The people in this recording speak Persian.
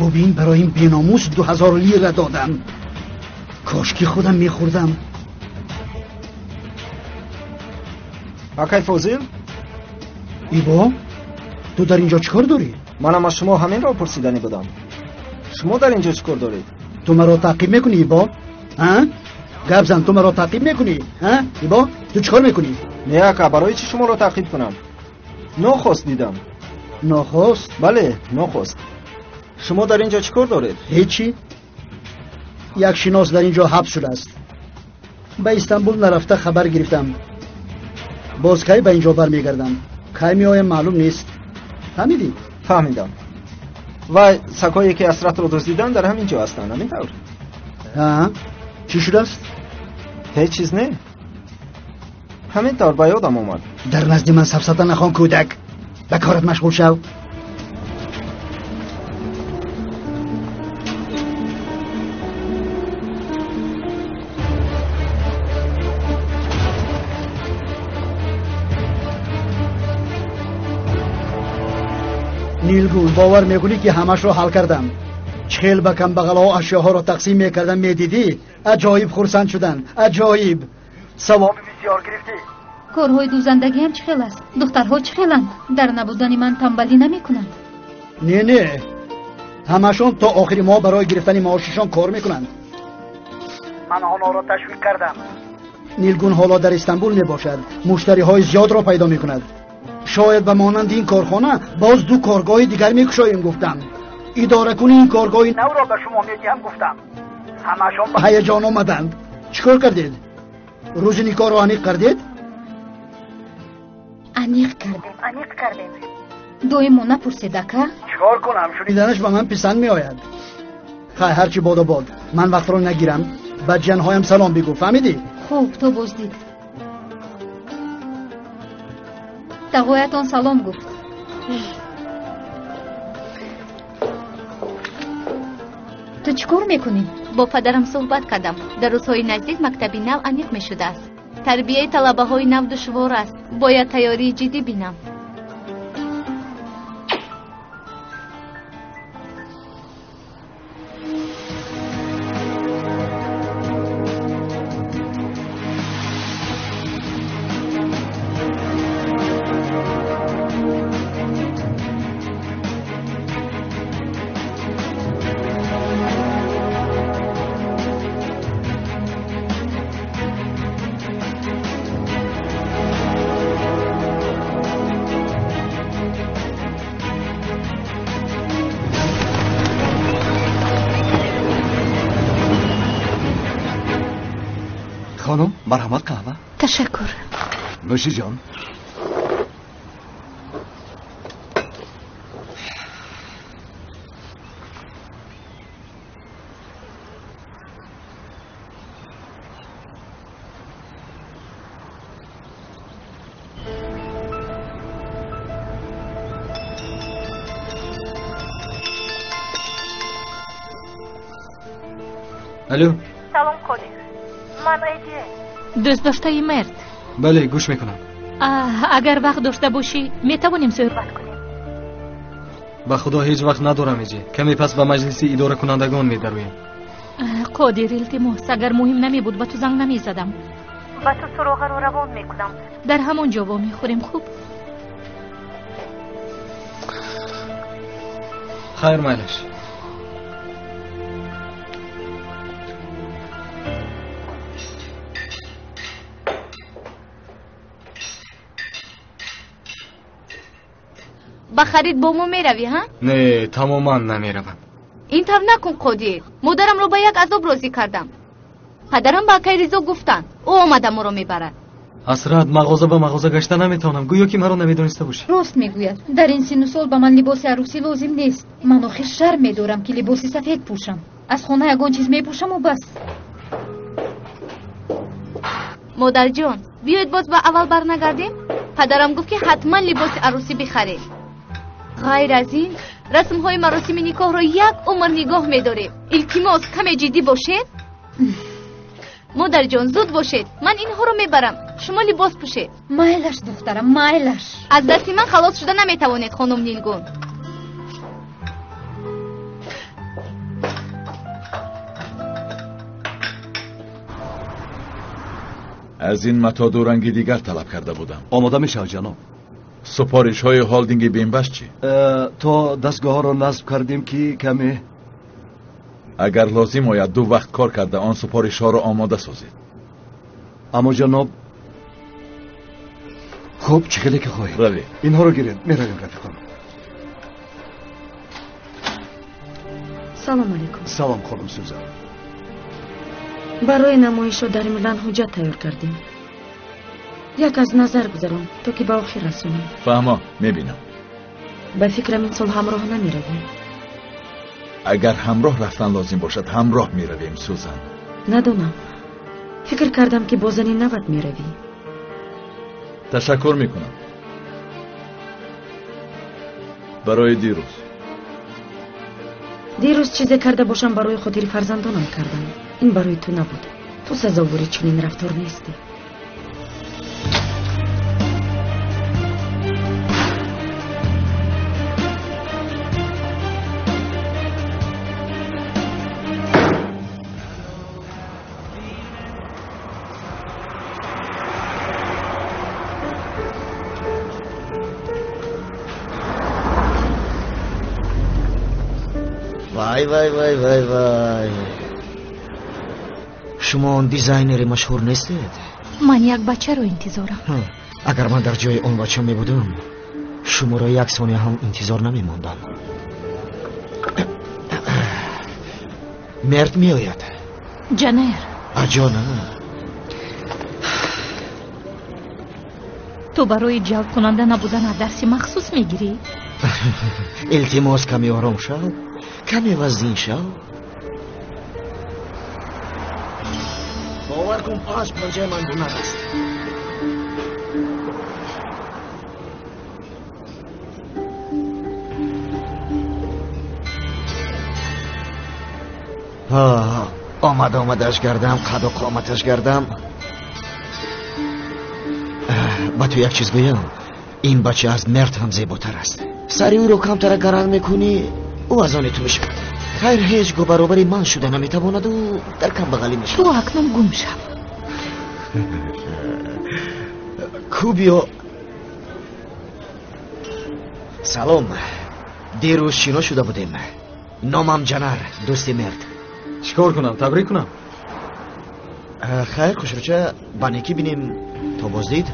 ببین برای این بیناموس 2000 لیره دادم. کاش که خودم میخوردم. آقای فوزیل؟ ایبا تو در اینجا چیکار داری؟ منم از شما همین را پرسیدنی بودم. شما در اینجا چیکار دارید؟ تو مرا تعقیب میکنی ایبا؟ گپ زن، تو مرا تعقیب میکنی؟ ایبا تو چیکار میکنی؟ نه آقا، برای چی شما را تعقیب کنم؟ نخست دیدم. نخست؟ بله نخست. شما در اینجا چیکار دارید؟ هیچی. یک شناس در اینجا حبس شده است. به استانبول نرفته خبر گرفتم. باز کی به اینجا برمیگردم، کی میایم معلوم نیست. فهمیدی؟ فهمیدم. و سگایی که اسرت رو دزدیدن در همینجا هستن، همینطور؟ چی شده است؟ هیچ چیز نه. همینطور به یادم اومد. در نزد من سفسطه نخوان کودک. به کارت مشغول شو. نیلگون باور میکنی که همش رو حل کردم. چخیل به کم بغل ها اشیاء ها رو تقسیم میکردم، میدیدی؟ عجایب خرسند شدن، عجایب. ثواب بسیار گرفتی. کارهای دوزندگی هم چخیل است. دخترها چخیلند. در نبودن من تنبلی نمیکنند. نه همشون تا آخری ماه برای گرفتن معاششان کار میکنند. من آنها را تشویق کردم. نیلگون حالا در استانبول میباشد، مشتری های زیاد را پیدا میکند. شاید به مانند این کارخانه باز 2 کارگاه دیگر میکشاییم. گفتم اداره کنی این کارگاه نو را به شما میدیم. گفتم همشون به هیجان آمدند. چیکار کردید؟ روز نیکا رو انیق کردید؟ انیق کردیم. دویمون نپرسید اکا؟ چیکار کنم؟ شنیدنش به من پسند میآید. خیر هرچی باد و باد، من وقت رو نگیرم. به جنهایم سلام بگو، فهمیدی؟ خوب تو بزدید. تقویتان سلام گفت. تو چیکار میکنی؟ با پدرم صحبت کردم. در روزهای نزدیک مکتبی نو انیق میشده است. تربیه طلبه های نو دشوار است. باید تیاری جدی بینم. خانم مرحمت قهوه. تشکر. نوشی جان. الو. سلام قادر، من ایدیه. دوست داشته مرد. بله گوش میکنم. اگر وقت داشته باشی میتوانیم صحبت کنیم. با خدا هیچ وقت ندارم ایجی. کمی پس به مجلس اداره کنندگان میدرویم. قادر التماس اگر مهم نمی بود با تو زنگ نمی زدم. با تو سراغ رو روان میکنم. در همون جا با میخوریم. خوب خیر مالش. با خرید با ما میروی ها؟ نه تماما نمیروم. این طور نکن قادر. مادرم رو با یک عذاب راضی کردم. پدرم با کای رضا گفتن او آمده ما رو میبرد. اسرت مغازه به مغازه گشته نمیتونم. گویا که مرا نمیدونسته باشی. راست میگوید. در این سن و سال به من لباس عروسی لازم نیست. من آخر شرم میدارم که لباس سفید پوشم. از خانه یگان چیز میپوشم و بس. مادر جان بیاید باز با اول برنگردیم. پدرم گفت که حتما لباس عروسی بخریم. غیر از این رسم های مراسم نکاح رو یک عمر نگاه میداریم. التماس کمی جدی باشید. مادر جان زود باشید. من اینها رو میبرم. شما لباس پوشید. مایلش دخترم مایلش. از دستی من خلاص شده نمیتوانید خانم نیلگون. از این متا دورنگی دیگر طلب کرده بودم. آماده میشه جناب. سپارش های هالدینگ بینبش چی؟ تا دستگاه ها را نصب کردیم که کمی. اگر لازم آید 2 وقت کار کرده آن سپارش ها را آماده سازید. اما جناب خوب چه که خواهید روی اینها رو گیرید. میرویم رفیقان. سلام علیکم. سلام خانم سوزان. برای نمایش رو در میلان حجت تیار کردیم. یک از نظر گذارم تا که به آخر رسونیم. فهمم میبینم. به فکرم این سال همراه نمیرویم. اگر همراه رفتن لازم باشد همراه میرویم سوزان. ندونم. فکر کردم که با زنی نباید میروی. تشکر میکنم. برای دیروز چیزی کرده باشم برای خاطر فرزندانم کردم. این برای تو نبود. تو سزاوار چنین رفتار نیستی. وای وای وای وای وای. شما اون دیزاینر مشهور نیستید؟ من یک بچه رو انتظارم. اگر من در جای اون بچه می بودم شما را 1 ثانیه هم انتظار نمی ماندم. مرد می آید. جنر اجانه تو برای جلب کننده نبودن درسی مخصوص میگیری؟ التماس کمی آرام شو، کمی وزین شو. باور کن پاس پنجه من گناه است. آمدش کردم، قد و قامتش کردم. با تو یک چیز بگم، این بچه از مرد هم زیباتر است. سری او رو کمتر گرم میکنی او از آن تو میشه. خیر هیچ گو برابری من شده نمیتواند و در کم بغلی میشه. تو اکنون گم شو. کوبیو سلام. دیروز شینا شده بودیم. نامم جنر، دوست مرد. چیکار کنم؟ تبریک کنم؟ خیر خوش روچه. با نیکی بینیم تا بازدید.